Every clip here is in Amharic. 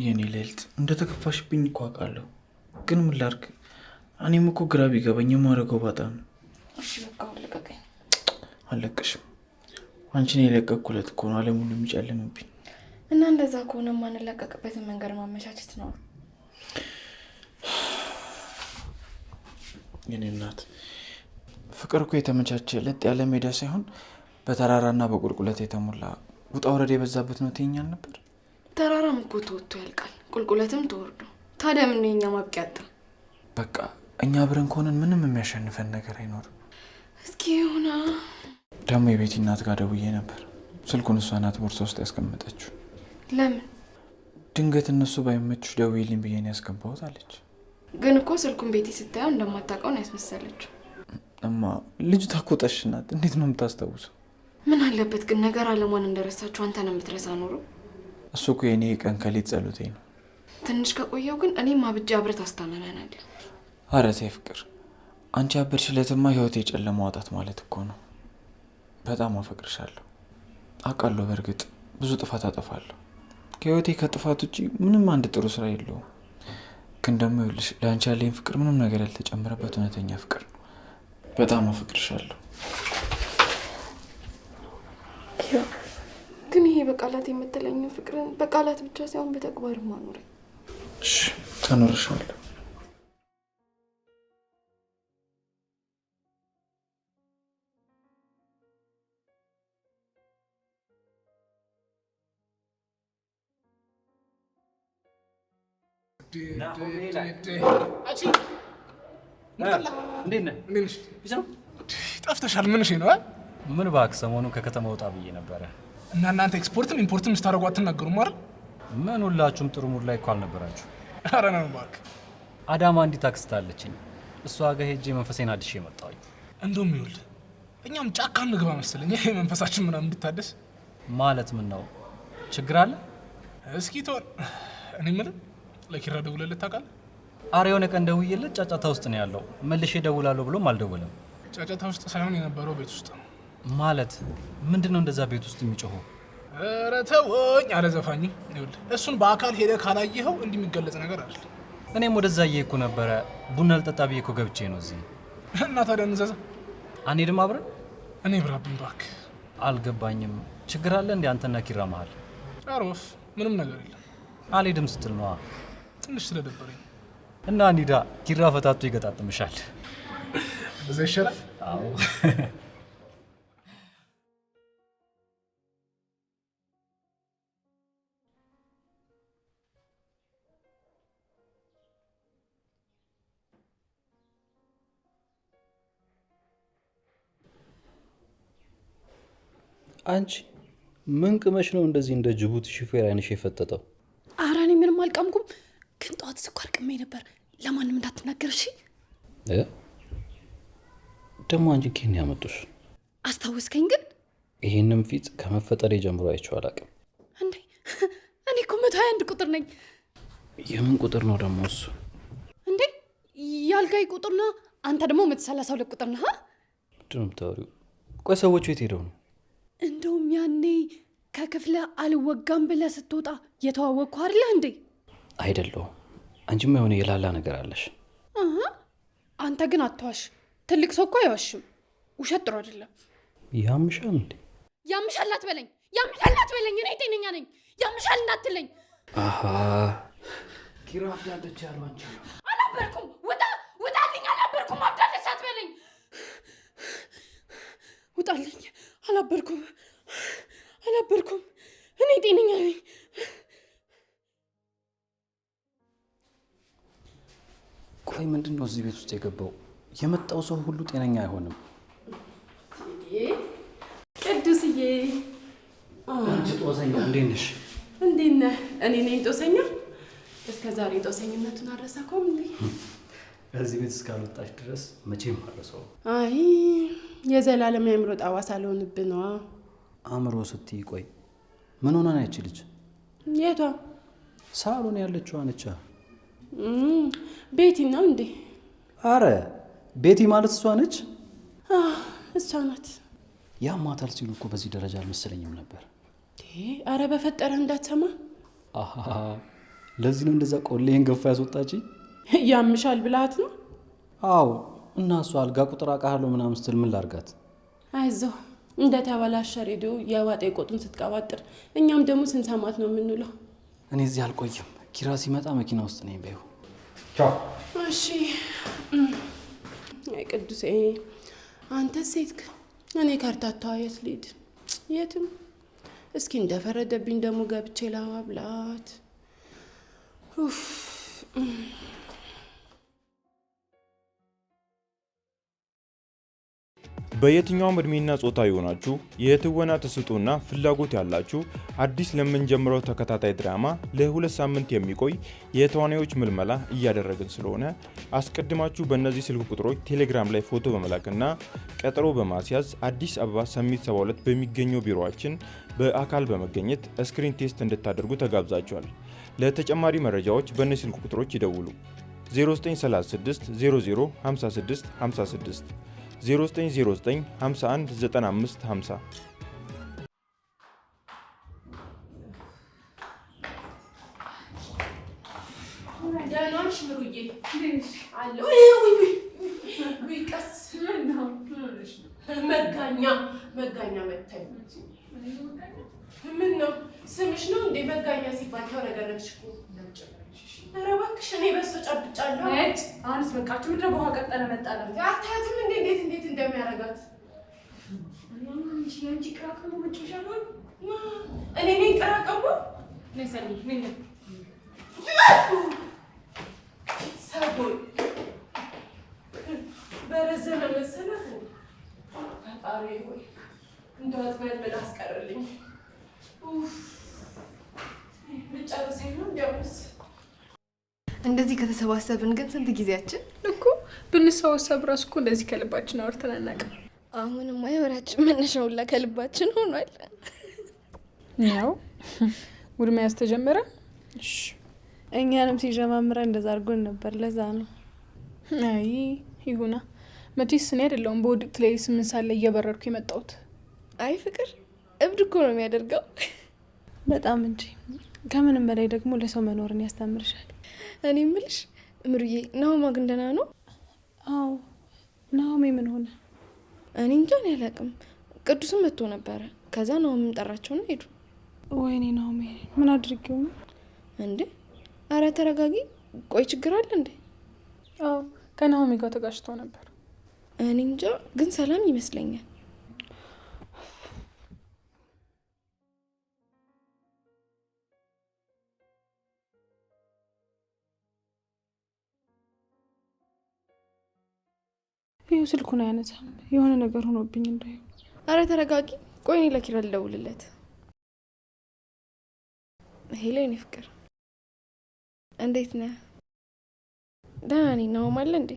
የኔ ልዕልት እንደተከፋሽብኝ እኮ አውቃለሁ፣ ግን ምን ላድርግ? እኔም እኮ ግራ ቢገባኝ የማደርገው ባጣ ነው። እሺ በቃ ልቀቀኝ። አልለቅሽም። አንቺን የለቀኩለት እኮ ነው ዓለም ሁሉ የሚጨልምብኝ። እና እንደዛ ከሆነ ማንለቀቅበትን መንገድ ማመቻቸት ነው። የኔ እናት ፍቅር እኮ የተመቻቸ ለጥ ያለ ሜዳ ሳይሆን በተራራና በቁልቁለት የተሞላ ውጣ ውረድ የበዛበት ነው ትይኛል ነበር። ተራራም እኮ ተወጥቶ ያልቃል፣ ቁልቁለትም ተወርዶ። ታዲያ ምን የኛ ማብቂያ አጣ? በቃ እኛ አብረን ከሆነን ምንም የሚያሸንፈን ነገር አይኖርም። እስኪ ሆና ደግሞ የቤቲ እናት ጋር ደውዬ ነበር። ስልኩን እሷ ናት ቦርሳ ውስጥ ያስቀመጠችው። ለምን? ድንገት እነሱ ባይመቹሽ ደውዪልኝ ብዬ ነው ያስገባሁት አለች። ግን እኮ ስልኩን ቤቲ ስታየው እንደማታውቀው ነው ያስመሰለችው። እማ ልጅቷ እኮ ጠሽ ናት፣ እንዴት ነው የምታስታውሰው? ምን አለበት ግን ነገር አለሟን እንደረሳችሁ አንተ ነው የምትረሳ ኖሮ። እሱ እኮ የኔ ቀን ከሌት ጸሎቴ ነው። ትንሽ ከቆየው ግን እኔም አብጄ አብረት አስታመመናል። ኧረ ተይ ፍቅር፣ አንቺ አበድሽለትማ ህይወቴ የጨለማ ዋጣት ማለት እኮ ነው። በጣም አፈቅርሻለሁ አውቃለሁ። በእርግጥ ብዙ ጥፋት አጠፋለሁ። ከህይወቴ ከጥፋት ውጪ ምንም አንድ ጥሩ ስራ የለውም። ግን ደግሞ ይኸውልሽ ለአንቺ ያለኝ ፍቅር ምንም ነገር ያልተጨመረበት እውነተኛ ፍቅር ነው። በጣም አፈቅርሻለሁ። ግን ይሄ በቃላት የምትለኝ ፍቅርን በቃላት ብቻ ሳይሆን በተግባር ማኖረኝ። እሺ ታኖርሻለሁ። ጠፍተሻል። ምንሽ ነው? ምን እባክህ ሰሞኑን ከከተማ ወጣ ብዬ ነበረ። እና እናንተ ኤክስፖርትም ኢምፖርትም ስታደርጉ አትናገሩም አይደል? ምን ሁላችሁም ጥሩ ሙድ ላይ እኮ አልነበራችሁ። ኧረ ነው እባክህ። አዳማ አንዲት አክስት አለችኝ። እሷ ጋር ሄጄ መንፈሴን አድሼ መጣሁኝ። እንደውም ይኸውልህ እኛም ጫካ እንግባ መሰለኝ ይሄ መንፈሳችን ምናምን እንዲታደስ። ማለት ምን ነው ችግር አለ? እስኪ ተወን። እኔ የምልህ ለኪራ ደውለልህ ታውቃለህ? ኧረ የሆነ ቀን ደውዬለት ጫጫታ ውስጥ ነው ያለው፣ መልሼ እደውላለሁ ብሎም አልደወለም። ጫጫታ ውስጥ ሳይሆን የነበረው ቤት ውስጥ ነው። ማለት ምንድነው እንደዛ ቤት ውስጥ የሚጮኸው? ኧረ ተወኝ አለ ዘፋኙ። ይኸውልህ እሱን በአካል ሄደህ ካላየኸው እንዲህ የሚገለጽ ነገር አይደል። እኔም ወደዛ እየሄድኩ ነበረ። ቡና ልጠጣ ብዬ እኮ ገብቼ ነው እዚህ። እና ታዲያ እንዘዛ አንሄድም አብረን? እኔ ብራብኝ እባክህ። አልገባኝም። ችግር አለ እንደ አንተና ኪራ መሀል? ኧረ ወፍ ምንም ነገር የለም። አልሄድም ስትል ነዋ። ትንሽ ስለደበረኝ እና እንሂዳ። ኪራ ፈታቶ ይገጣጥምሻል። እዛ ይሻላል። አዎ አንቺ ምን ቅመሽ ነው እንደዚህ እንደ ጅቡቲ ሹፌር አይነሽ የፈጠጠው? ኧረ እኔ ምንም አልቀምኩም፣ ግን ጠዋት ስኳር ቅሜ ነበር። ለማንም እንዳትናገር እሺ? ደግሞ አንቺ ኬን ያመጡሽ? አስታወስከኝ? ግን ይሄንም ፊት ከመፈጠሬ ጀምሮ አይቼው አላውቅም። እንዴ እኔ እኮ 121 ቁጥር ነኝ። የምን ቁጥር ነው ደግሞ እሱ? እንዴ ያልጋይ ቁጥር ነው። አንተ ደግሞ 132 ቁጥር ነህ። ምንድን ነው የምታወሪው? ቆይ ሰዎቹ የት ሄደው ነው? እንደውም ያኔ ከክፍለ አልወጋም ብለህ ስትወጣ የተዋወቅኩ አይደለ እንዴ? አይደለሁም። አንቺማ የሆነ የላላ ነገር አለሽ። አንተ ግን አትዋሽ። ትልቅ ሰው እኮ አይዋሽም። ውሸት ጥሩ አይደለም። ያምሻል እንዴ? ያምሻል አትበለኝ። ያምሻል አትበለኝ። እኔ ጤነኛ ነኝ። ያምሻል እንዳትለኝ። አሃ ኪራ አብዳለች ያለው አንቺ ነው። አላበርኩም። ውጣልኝ። አላበርኩም። አብዳለች አትበለኝ። ውጣልኝ። አላበርኩም። እኔ ጤነኛ ነኝ። ቆይ ምንድን ነው እዚህ ቤት ውስጥ የገባው? የመጣው ሰው ሁሉ ጤነኛ አይሆንም። ቅዱስዬ አንቺ ጦሰኛ እንዴት ነሽ? እንዴት ነህ? እኔ ነኝ ጦሰኛ? እስከ ዛሬ ጦሰኝነቱን አልረሳከውም እንዴ? ከዚህ ቤት እስካልወጣሽ ድረስ መቼም አልረሳውም። አይ የዘላለም የአእምሮ ጣዋሳ አልሆንብህ ነዋ። አእምሮ ስትይ ቆይ ምን ሆና ነው ያቺ ልጅ? የቷ? ሳሎን ያለችው ነች። ቤቲ ነው እንዴ? አረ ቤቲ ማለት እሷ ነች? እሷ ናት። ያማታል ሲሉ እኮ በዚህ ደረጃ አልመሰለኝም ነበር። አረ በፈጠረ እንዳትሰማ። አሃ ለዚህ ነው እንደዛ ቆሌን ገፋ ያስወጣችኝ። ያምሻል ብላት ነው? አዎ። እና እሷ አልጋ ቁጥር አውቃለሁ ምናምን ስትል ምን ላርጋት? አይዞህ እንደ ተበላሸ ሬዲዮ የዋጤ ቆጡን ስትቀባጥር እኛም ደግሞ ስንሰማት ነው የምንውለው። እኔ እዚህ አልቆይም። ኪራ ሲመጣ መኪና ውስጥ ነኝ በይው። ቻው። እሺ። አይ ቅዱሴ አንተ ሴትክ እኔ ከርታታዋ የት ልሂድ? የትም። እስኪ እንደፈረደብኝ ደግሞ ገብቼ ላዋብላት። ኡፍ በየትኛውም እድሜና ጾታ የሆናችሁ የትወና ተሰጥኦና ፍላጎት ያላችሁ አዲስ ለምንጀምረው ተከታታይ ድራማ ለ2 ሳምንት የሚቆይ የተዋናዮች ምልመላ እያደረግን ስለሆነ አስቀድማችሁ በእነዚህ ስልክ ቁጥሮች ቴሌግራም ላይ ፎቶ በመላክና ቀጠሮ በማስያዝ አዲስ አበባ ሰሚት 72 በሚገኘው ቢሮአችን በአካል በመገኘት ስክሪን ቴስት እንድታደርጉ ተጋብዛችኋል። ለተጨማሪ መረጃዎች በእነዚህ ስልክ ቁጥሮች ይደውሉ። 0936 00 56 56 0909 51 95 50 ደህናሽ ምሩዬ? አለሁ። ቀስ መጋኛ መታኝ። ምን ነው ስምሽ ነው እንዴ? መጋኛ ሲባል ተረገረግሽ እኮ። ኧረ እባክሽ እኔ በሱ ጨብጫለሁ። አሁንስ በቃችሁ። ምድረ በኋላ ቀጠለ መጣለ። አታያትም እንዴ እንዴት እንደሚያደርጋት? አንቺ ቅራቅሙ መጭሻለሁ። እኔ ነኝ ቅራቅሙ? ነሰኒ ምን ሰቦይ በረዘመ መሰላት። ፈጣሪ ሆይ እንደው አትበል አስቀርልኝ። ልጨርሰኝ ነው እንዲያውስ። እንደዚህ ከተሰባሰብን ግን ስንት ጊዜያችን እኮ ብንሰባሰብ ራሱ እኮ እንደዚህ ከልባችን አውርተን አናውቅም። አሁንማ የወሬያችን መነሻው ሁላ ከልባችን ሆኗል። ነው ውድ መያዝ ተጀመረ። እሺ እኛንም ሲጀማምረን እንደዛ አድርጎን ነበር። ለዛ ነው። አይ ይሁና። መቼስ እኔ አይደለሁም በውድቅት ላይ 8 ሰዓት ላይ እየበረርኩ የመጣሁት። አይ ፍቅር እብድ እኮ ነው የሚያደርገው። በጣም እንጂ። ከምንም በላይ ደግሞ ለሰው መኖርን ያስተምርሻል። እኔ የምልሽ ምሩዬ፣ ናሆማ ግን ደህና ነው? አዎ። ናሆሜ ምን ሆነ? እኔ እንጃ አላውቅም። ቅዱስም መጥቶ ነበረ። ከዛ ናሆምም ጠራቸውና ሄዱ። ወይኔ ናሆሜ ምን አድርጌው ነው እንዴ? አረ ተረጋጊ። ቆይ ችግር አለ እንዴ? አዎ ከናሆሜ ጋር ተጋጭቶ ነበር። እኔ እንጃ ግን ሰላም ይመስለኛል። ይኸው ስልኩን አያነሳም። የሆነ ነገር ሆኖብኝ እንዳይ። አረ ተረጋጊ። ቆይ እኔ ለኪራ ልደውልለት። ሄሎ የኔ ፍቅር እንዴት ነህ? ደህና ነኝ። ናሆም አለ እንዴ?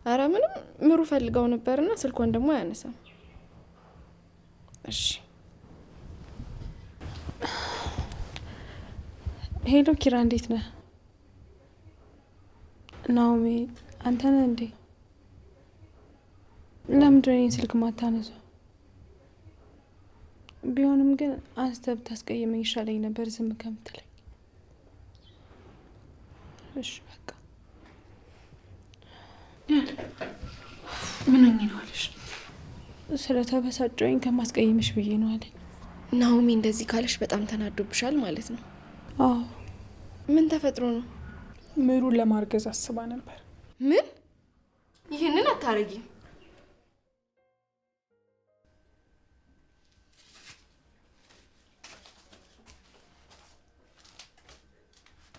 አረ ምንም ምሩ ፈልጋው ነበርና ስልኳን ደግሞ አያነሳም። እሺ ሄሎ ኪራ እንዴት ነህ? ናሆሜ አንተ ነህ እንዴ? ለምንድን ነው ስልክ ማታነሳው? ቢሆንም ግን አንስተህ ብታስቀይመኝ ይሻለኝ ነበር ዝም ከምትለኝ። እሺ በቃ ምን ሆኜ ነው አለሽ? ስለተበሳጨኝ ከማስቀይምሽ ብዬ ነው አለኝ። ናሆሜ እንደዚህ ካለሽ በጣም ተናዶብሻል ማለት ነው? አዎ። ምን ተፈጥሮ ነው? ምሩን ለማርገዝ አስባ ነበር። ምን? ይህንን አታረጊም።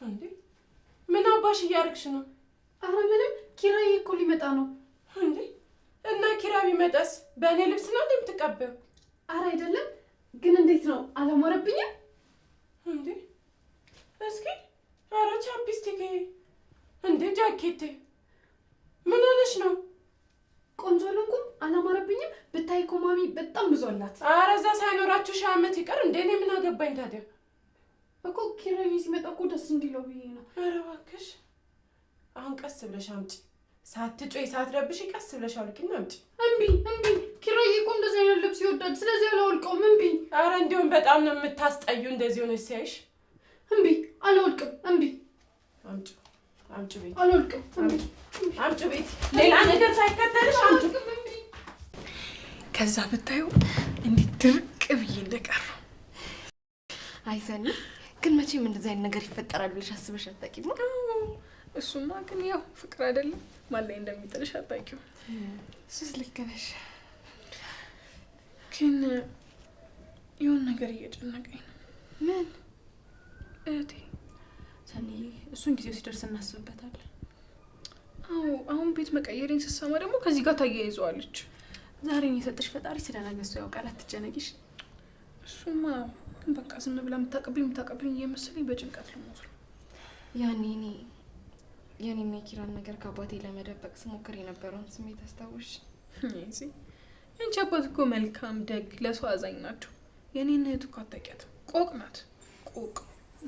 እንዴ ምን አባሽ እያደረግሽ ነው? አረ ምንም። ኪራዬ እኮ ሊመጣ ነው። እንዴ እና ኪራ ቢመጣስ በእኔ ልብስ ነው እንደምትቀበው? አረ አይደለም። ግን እንዴት ነው አላማረብኝም? እንዴ እስኪ አረ ቻፕስቲክ እንዴ ጃኬቴ ምን ሆነሽ ነው? ቆንጆ አልሆንኩም? አላማረብኝም? ብታይ እኮ ማሚ በጣም ብዙ አላት። አረ እዛ ሳይኖራችሁ 1000 ዓመት ይቀር እንዴ። እኔ ምን አገባኝ ታዲያ? እኮ ኪራዬ ሲመጣ እኮ ደስ እንዲለው ብዬ ነው። አረ እባክሽ አሁን ቀስ ብለሽ አምጪ። ሳትጮይ ሳትረብሽ ቀስ ብለሽ አውልቂና አምጪ። እምቢ ኪራዬ እኮ እንደዚህ አይነት ልብስ ይወዳል። ስለዚህ አላወልቀውም። እምቢ። አረ እንዲሁም በጣም ነው የምታስጠዩ እንደዚህ ሆነሽ ሲያይሽ። እምቢ አልወልቅም። እምቢ። አምጪ ቤት አልወልቅም። አምጪ ቤት ሌላ ነገር ሳይከተልሽ አምጪ። ከዛ ብታዩ እንዲህ ድርቅ ብዬ እንደቀረው። አይ ሰኒ፣ ግን መቼም እንደዚህ አይነት ነገር ይፈጠራል ብለሽ አስበሽ አታውቂም? እሱማ ግን ያው ፍቅር አይደለም ማን ላይ እንደሚጥልሽ አታውቂው። እሱስ ልክ ነሽ። ግን የሆነ ነገር እየጨነቀኝ ነው። ምን እህቴ? ሰኒ፣ እሱን ጊዜው ሲደርስ እናስብበታለን። አዎ፣ አሁን ቤት መቀየሬን ስትሰማ ደግሞ ከዚህ ጋር ታያይዘዋለች። ዛሬን የሰጠሽ ፈጣሪ ስለነገ እሱ ያውቃል፣ አትጨነቂሽ። እሱማ ግን በቃ ዝም ብላ የምታቀብኝ እየመሰለኝ በጭንቀት ልሞት ነው። ያኔ የኔና የኪራን ነገር ከአባቴ ለመደበቅ ስሞክር የነበረውን ስሜት አስታውሽ? እዚህ የአንቺ አባት እኮ መልካም፣ ደግ፣ ለሰው አዛኝ ናቸው። የኔና እህቱ እኮ አታውቂያትም፣ ቆቅ ናት፣ ቆቅ።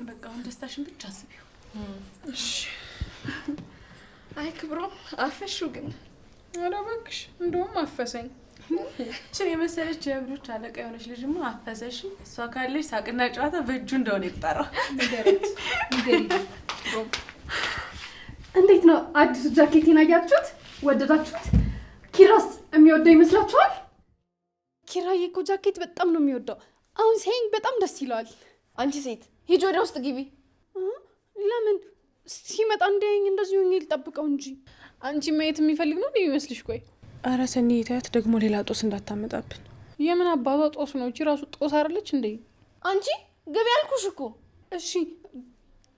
በቃ አሁን ደስታሽን ብቻ አስቢው። እሺ። አይ ክብሮም፣ አፈሹ ግን። ኧረ እባክሽ እንደውም አፈሰኝ። እችን የመሰለች የእብዶች አለቃ የሆነች ልጅማ አፈሰሽ። እሷ ካለች ሳቅና ጨዋታ በእጁ እንደሆነ ይጠራው። እንዴት ነው አዲሱ ጃኬቴን አያችሁት? ወደዳችሁት? ኪራስ የሚወደው ይመስላችኋል? ኪራዬ እኮ ጃኬት በጣም ነው የሚወደው። አሁን ሲያየኝ በጣም ደስ ይለዋል። አንቺ ሴት ሂጂ ወደ ውስጥ ግቢ። ለምን? ሲመጣ እንዲያየኝ እንደዚህ ሆኜ ልጠብቀው እንጂ። አንቺ ማየት የሚፈልግ ነው የሚመስልሽ? ቆይ አረ ሰኒ ታያት ደግሞ ሌላ ጦስ እንዳታመጣብን። የምን አባቷ ጦስ ነው? እቺ ራሱ ጦስ አይደለች እንዴ? አንቺ ግቢ ያልኩሽ እኮ። እሺ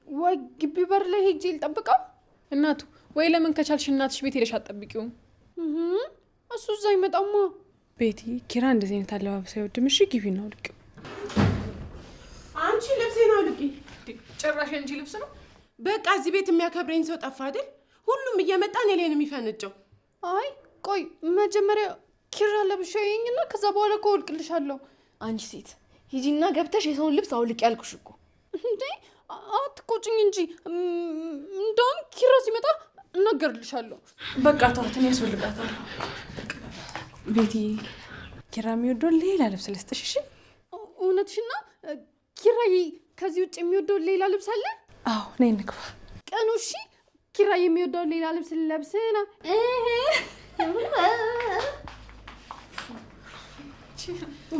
ወይ ግቢ በር ላይ ሄጄ ልጠብቀው? እናቱ ወይ ለምን ከቻልሽ እናትሽ ቤት ሄደሽ አትጠብቂውም? እሱ እዛ ይመጣማ። ቤቲ ኪራ እንደዚህ አይነት አለባበስ አይወድም። እሺ ግቢ ነው ልቅ። አንቺ ልብሴን አውልቂ። ጭራሽ እንጂ ልብስ ነው። በቃ እዚህ ቤት የሚያከብረኝ ሰው ጠፋ አይደል? ሁሉም እየመጣ እኔ ላይ ነው የሚፈነጨው። አይ ቆይ መጀመሪያ ኪራ ለብሻ ይኝና ከዛ በኋላ ከወልቅልሻለሁ። አንቺ ሴት ሂጂና ገብተሽ የሰውን ልብስ አውልቂ ያልኩሽ እኮ። እንዴ አትቆጭኝ እንጂ እንደውም ኪራ ሲመጣ እናገርልሻለሁ። በቃ ተዋትን፣ ያስወልቃታል። ቤቲ ኪራ የሚወደው ሌላ ልብስ ልስጥሽ። እሺ እውነትሽና ኪራዬ ከዚህ ውጭ የሚወደው ሌላ ልብስ አለ? አዎ ነይ እንግባ። ቀኑ እሺ ኪራ የሚወደው ሌላ ልብስ ለብስና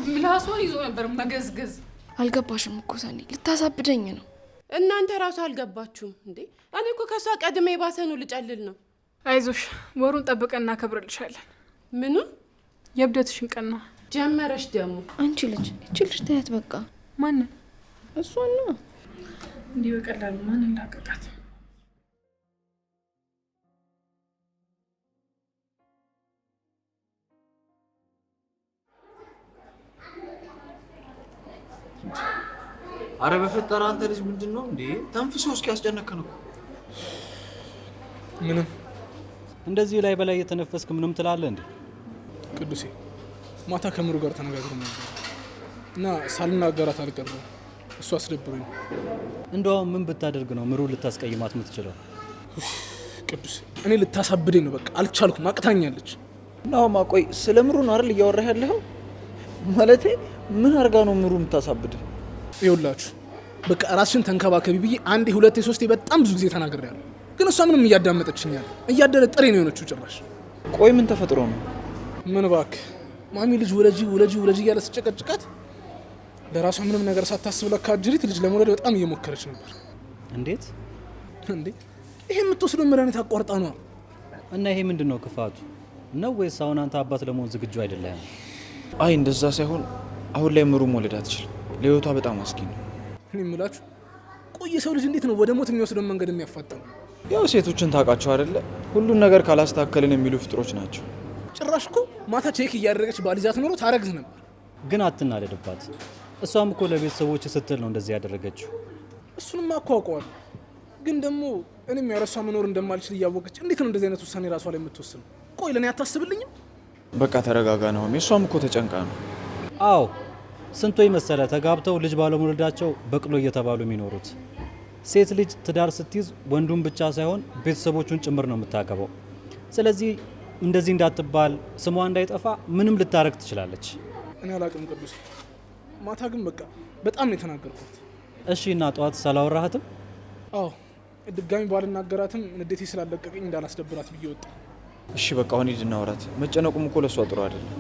ምላሷን ይዞ ነበር መገዝገዝ። አልገባሽም እኮ ሰኒ፣ ልታሳብደኝ ነው። እናንተ ራሱ አልገባችሁም እንዴ? እኔ እኮ ከሷ ቀድሜ የባሰኑ ልጨልል ነው። አይዞሽ፣ ወሩን ጠብቀን እናከብርልሻለን። ምኑን? የእብደትሽን ቀን ነው። ጀመረሽ ደግሞ። አንቺ ልጅ እቺ ልጅ ታያት በቃ። ማንን? እሷን ነው። እንዲህ በቀላሉ ማን እንዳቀቃት? አረ በፈጠረ አንተ ልጅ ምንድነው እንዴ? ተንፍሶ እስኪ ያስጨነከን እኮ። ምንም እንደዚህ ላይ በላይ እየተነፈስክ ምንም ትላለህ እንዴ? ቅዱሴ ማታ ከምሩ ጋር ተነጋግረን ነበር እና ሳልናገራት አልቀረም። እሱ አስደብሮኝ። እንደውም ምን ብታደርግ ነው ምሩ ልታስቀይማት የምትችለው? ቅዱስ እኔ ልታሳብደኝ ነው። በቃ አልቻልኩም፣ አቅታኛለች። ናውማ ቆይ ስለ ምሩ ነው አይደል እያወራህ ያለኸው? ማለቴ ምን አርጋ ነው ምሩ የምታሳብድ? ይኸውላችሁ በቃ ራስሽን ተንከባከቢ ብዬ አንዴ ሁለቴ ሶስቴ በጣም ብዙ ጊዜ ተናግሬያለሁ። ግን እሷ ምንም እያዳመጠችኝ ያለ እያደረ ጥሬ ነው የሆነችው ጭራሽ። ቆይ ምን ተፈጥሮ ነው? ምን እባክህ ማሚ ልጅ ውለጂ እያለ ስጨቀጭቃት ለራሷ ምንም ነገር ሳታስብ ለካ አጅሪት ልጅ ለመውለድ በጣም እየሞከረች ነበር። እንዴት እንዴ? ይሄ የምትወስደው መድኃኒት አቋርጣ ነው። እና ይሄ ምንድን ነው ክፋቱ ነው ወይስ አሁን አንተ አባት ለመሆን ዝግጁ አይደለም? አይ እንደዛ ሳይሆን አሁን ላይ ምሩ መውለድ አትችልም። ለህይወቷ በጣም አስጊ ነው። እኔ የምላችሁ ቆይ ሰው ልጅ እንዴት ነው ወደ ሞት የሚወስደው መንገድ የሚያፋጠነው? ያው ሴቶችን ታውቃቸው አይደለ? ሁሉን ነገር ካላስተካከልን የሚሉ ፍጥሮች ናቸው። ጭራሽ እኮ ማታ ቼክ እያደረገች ባልይዛት ኖሮ ታረግዝ ነበር። ግን አትናደድባት። እሷም እኮ ለቤተሰቦች ስትል ነው እንደዚህ ያደረገችው። እሱንም አውቀዋለሁ። ግን ደግሞ እኔም ያረሷ መኖር እንደማልችል እያወቀች እንዴት ነው እንደዚህ አይነት ውሳኔ ራሷ ላይ የምትወስነው? ቆይ ለኔ አታስብልኝም? በቃ ተረጋጋ ነው። እሷም እኮ ተጨንቃ ነው። አዎ ስንቶች መሰለ ተጋብተው ልጅ ባለመውለዳቸው በቅሎ እየተባሉ የሚኖሩት። ሴት ልጅ ትዳር ስትይዝ ወንዱን ብቻ ሳይሆን ቤተሰቦቹን ጭምር ነው የምታገባው። ስለዚህ እንደዚህ እንዳትባል ስሟ እንዳይጠፋ ምንም ልታረግ ትችላለች። እኔ አላቅም ቅዱስ። ማታ ግን በቃ በጣም ነው የተናገርኩት። እሺ እና ጠዋት ሳላወራህትም? አዎ ድጋሚ ባልናገራትም ንዴቴ ስላለቀቀኝ እንዳላስደብራት ብዬ ወጣ። እሺ በቃ አሁን ሂድ እናውራት። መጨነቁም እኮ ለእሷ ጥሩ አይደለም።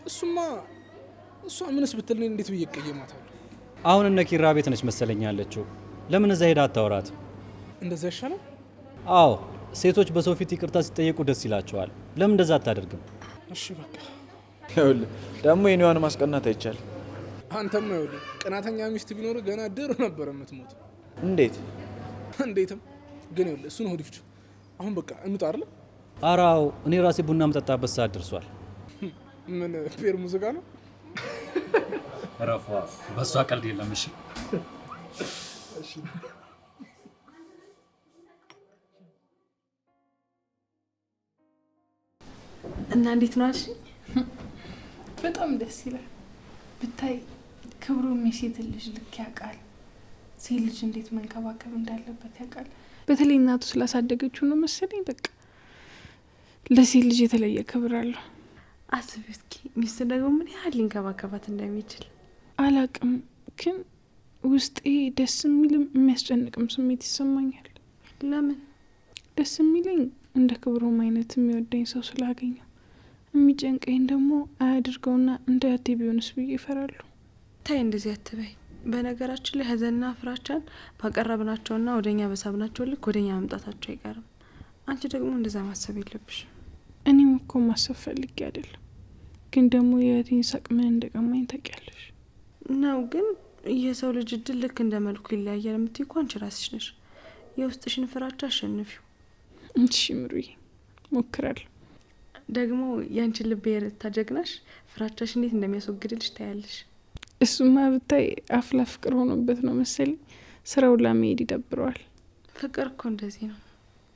እሱማ እሷ ምንስ ብትል እንዴት ብዬ እቀየማታለሁ? አሁን እነ ኪራ ቤት ነች መሰለኝ ያለችው። ለምን እዛ ሄዳ አታወራት? እንደዛ ይሻላል። አዎ ሴቶች በሰው ፊት ይቅርታ ሲጠየቁ ደስ ይላቸዋል። ለምን እንደዛ አታደርግም? እሺ በቃ ይኸውልህ ደግሞ የኔዋን ማስቀናት አይቻልም። አንተም ይኸውልህ ቅናተኛ ሚስት ቢኖር ገና ድሮ ነበር የምትሞት። እንዴት? እንዴትም ግን ይኸውልህ እሱን ሆድ ይፍጭ። አሁን በቃ እንውጣ አይደል? አራው እኔ ራሴ ቡና መጠጣበት ሰዓት ደርሷል። ምን ፌር ሙዚቃ ነው? ረፏ በሷ ቀልድ የለም። እሺ እና እንዴት ነው አልሽ? በጣም ደስ ይላል። ብታይ ክብሩም የሴት ልጅ ልክ ያውቃል። ሴት ልጅ እንዴት መንከባከብ እንዳለበት ያውቃል። በተለይ እናቱ ስላሳደገችው ነው መሰለኝ። በቃ ለሴት ልጅ የተለየ ክብር አለው። አስቢ እስኪ ሚስት ደግሞ ምን ያህል ሊንከባከባት እንደሚችል። አላቅም ግን ውስጤ ደስ የሚልም የሚያስጨንቅም ስሜት ይሰማኛል። ለምን? ደስ የሚለኝ እንደ ክብሩም አይነት የሚወደኝ ሰው ስላገኘው፣ የሚጨንቀኝ ደግሞ አያድርገውና እንደ ያቴ ቢሆንስ ብዬ ይፈራሉ። ታይ እንደዚህ አትበይ። በነገራችን ላይ ሀዘንና ፍራቻን ባቀረብናቸውና ወደኛ በሳብናቸው ልክ ወደኛ መምጣታቸው አይቀርም። አንቺ ደግሞ እንደዛ ማሰብ የለብሽ። እኔም እኮ ማሰብ ፈልጌ አይደለም፣ ግን ደግሞ የያቴን ሳቅ ምን እንደቀማኝ ታውቂያለሽ ነው። ግን የሰው ልጅ እድል ልክ እንደ መልኩ ይለያያል የምትይ እኮ አንቺ ራስሽ ነሽ። የውስጥሽን ፍራቻ አሸንፊው። እሺ ምሩዬ ሞክራለሁ። ደግሞ ያንቺን ልብ የረታ ጀግናሽ ፍራቻሽ እንዴት እንደሚያስወግድልሽ ታያለሽ። እሱማ ብታይ አፍላ ፍቅር ሆኖበት ነው መሰለኝ ስራው ለመሄድ ይደብረዋል። ፍቅር እኮ እንደዚህ ነው።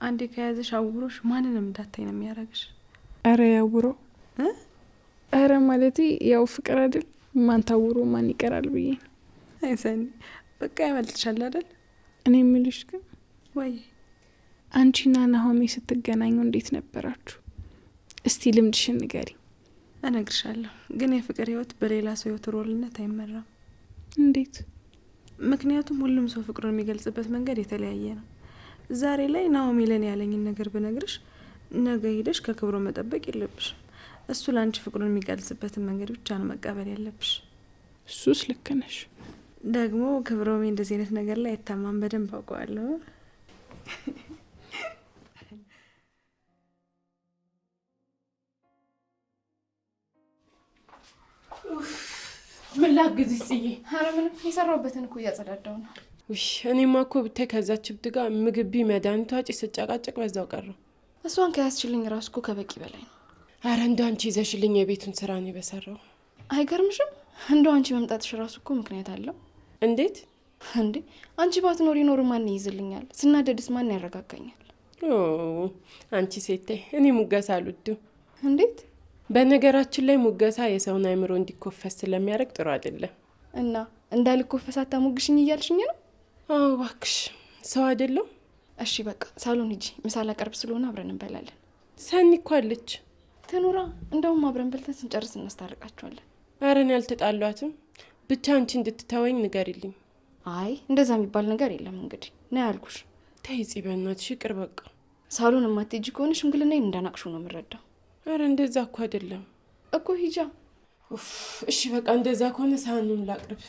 አንዴ ከያዘሽ አውሮሽ ማንንም እንዳታይ ነው የሚያደርግሽ። አረ ያውሮ አረ ማለቴ ያው ፍቅር አይደል? ማን ታውሮ ማን ይቀራል ብዬ ነው። አይሰኒ በቃ ያመልጥሻል አይደል? እኔ የምልሽ ግን ወይ አንቺና ናሆሜ ስትገናኙ እንዴት ነበራችሁ? እስቲ ልምድሽን ንገሪ። እነግርሻለሁ፣ ግን የፍቅር ህይወት በሌላ ሰው ህይወት ሮልነት አይመራም። እንዴት? ምክንያቱም ሁሉም ሰው ፍቅሩን የሚገልጽበት መንገድ የተለያየ ነው። ዛሬ ላይ ናሆሜ ለኔ ያለኝን ነገር ብነግርሽ ነገ ሄደሽ ከክብሮ መጠበቅ የለብሽም። እሱ ለአንቺ ፍቅሩን የሚገልጽበትን መንገድ ብቻ ነው መቀበል ያለብሽ። እሱስ ልክ ነሽ። ደግሞ ክብሮሜ እንደዚህ አይነት ነገር ላይ አይታማም። በደንብ አውቀዋለሁ። ምን ላግዝሽ ጽዬ? ኧረ ምንም የሰራሁበትን እኮ እያጸዳዳው ነው። እኔማ እኮ ብታይ ከዛች ብት ጋር ምግብ ቢ መድኃኒቷ ጭ ስጨቃጨቅ በዛው ቀረው። እሷን ከያዝችልኝ ራሱ እኮ ከበቂ በላይ ነው። አረ እንደው አንቺ ይዘሽልኝ የቤቱን ስራ ነው በሰራው። አይገርምሽም? እንደው አንቺ መምጣትሽ ራሱ እኮ ምክንያት አለው። እንዴት እንዴ? አንቺ ባትኖሪ ኖር ማን ይይዝልኛል? ስናደድስ ማን ያረጋጋኛል? አንቺ ሴቴ እኔ ሙገሳ አልወድም። እንዴት? በነገራችን ላይ ሙገሳ የሰውን አይምሮ እንዲኮፈስ ስለሚያደርግ ጥሩ አይደለም። እና እንዳልኮፈስ አታሞግሽኝ እያልሽኝ ነው? አዎ እባክሽ፣ ሰው አይደለም። እሺ በቃ ሳሎን ሂጂ፣ ምሳ ላቀርብ ስለሆነ አብረን እንበላለን። ሰኒ እኮ አለች። ትኑራ፣ እንደውም አብረን በልተን ስንጨርስ እናስታርቃቸዋለን። ኧረ እኔ አልተጣሏትም፣ ብቻ አንቺ እንድትተወኝ ንገሪልኝ። አይ እንደዛ የሚባል ነገር የለም። እንግዲህ ና ያልኩሽ። ተይ ጽ በእናትሽ ይቅር በቃ። ሳሎን የማትሄጂ ከሆነ ሽምግልናዬን እንዳናቅሹ ነው የምረዳው። አረ እንደዛ እኮ አይደለም እኮ ሂጃ። እሺ በቃ እንደዛ ከሆነ ሳህኑን ላቅርብ።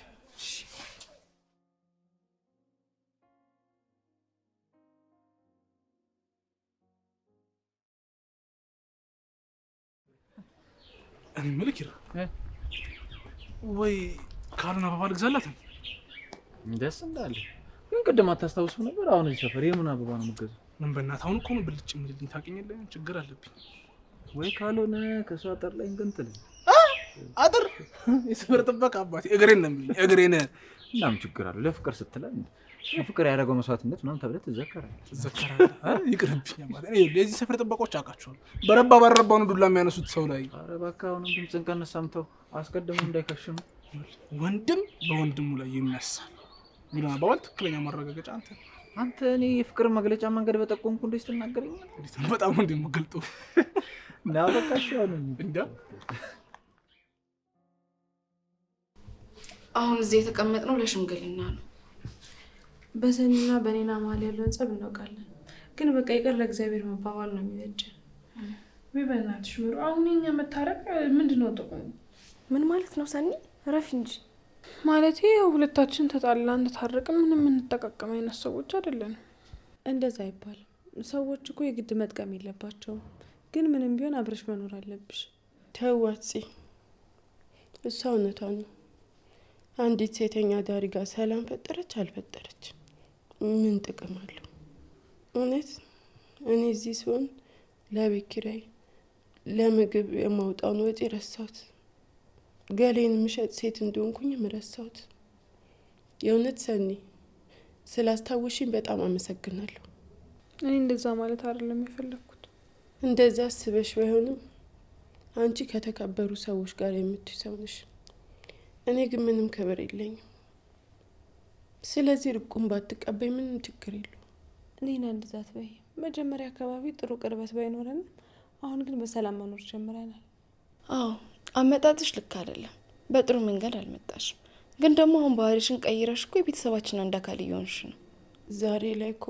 እኔ ምልክ ይራ ወይ ካሉን አበባ ልግዛላት ነው። ደስ እንዳለ ግን ቅድም አታስታውሱ ነበር? አሁን እዚህ ሰፈር የምን አበባ ነው የምትገዛው? ምን በእናትህ አሁን እኮ ነው ብልጭ የሚልልኝ። ታውቂኛለህ፣ ችግር አለብኝ። ወይ ካልሆነ ከሷ አጠር ላይ እንገንጥል። አጥር የሰፈር ጥበቃ አባቴ እግሬን ነው የሚለኝ፣ እግሬን። እናም ችግር አለው ለፍቅር ስትለን ፍቅር ያደረገው መስዋዕትነት ምናምን ተብለህ ትዘከራለህ። ይቅርብኝ አባቴ። እኔ የዚህ ሰፈር ጥበቃዎች አውቃቸዋለሁ። በረባ ባረባው ነው ዱላ የሚያነሱት ሰው ላይ። ኧረ እባክህ አሁንም ድምፅህን ቀንስ፣ ሰምተው አስቀድሞ እንዳይከሽም። ወንድም በወንድሙ ላይ ይነሳል ሚሊዮን አባባል ትክክለኛ ማረጋገጫ አንተ እኔ የፍቅር መግለጫ መንገድ በጠቆምኩ እንዴት ስትናገረኝ በጣም እንደምገልጡ እና በቃ እሺ። እንዴ አሁን እዚህ የተቀመጥነው ለሽምግልና ነው። በሰኒና በኔና መሀል ያለውን ጸብ እናውቃለን፣ ግን በቃ ይቅር ለእግዚአብሔር መባባል ነው የሚበጀን። ወይ በእናትሽ ምሩ፣ አሁን የኛ መታረቅ ምንድነው ጥቅሙ? ምን ማለት ነው ሰኒ? ረፍ እንጂ። ማለቴ ሁለታችን ተጣላን ተታረቅን ምንም የምንጠቃቀም አይነት ሰዎች አይደለንም። እንደዛ አይባልም። ሰዎች እኮ የግድ መጥቀም የለባቸውም፣ ግን ምንም ቢሆን አብረሽ መኖር አለብሽ። ተዋጽ እሷ እውነቷን ነው። አንዲት ሴተኛ ዳሪ ጋር ሰላም ፈጠረች አልፈጠረች ምን ጥቅም አለው? እውነት እኔ እዚህ ሲሆን ለቤት ኪራይ ለምግብ የማውጣውን ወጪ ረሳሁት። ገሌን ምሸጥ ሴት እንደሆንኩኝም ረሳሁት። የእውነት ሰኒ ስላስታወሽኝ በጣም አመሰግናለሁ። እኔ እንደዛ ማለት አይደለም የፈለኩት። እንደዛ አስበሽ ባይሆንም አንቺ ከተከበሩ ሰዎች ጋር የምትይ ሰው ነሽ። እኔ ግን ምንም ክብር የለኝም። ስለዚህ ርቁም ባትቀበይ ምንም ችግር የለው። እኔን እንደዛ አትበይ። መጀመሪያ አካባቢ ጥሩ ቅርበት ባይኖረንም አሁን ግን በሰላም መኖር ጀምረናል። አዎ አመጣጥሽ ልክ አይደለም። በጥሩ መንገድ አልመጣሽም። ግን ደግሞ አሁን ባህሪሽን ቀይረሽ እኮ የቤተሰባችን አንድ አካል እየሆንሽ ነው። ዛሬ ላይ እኮ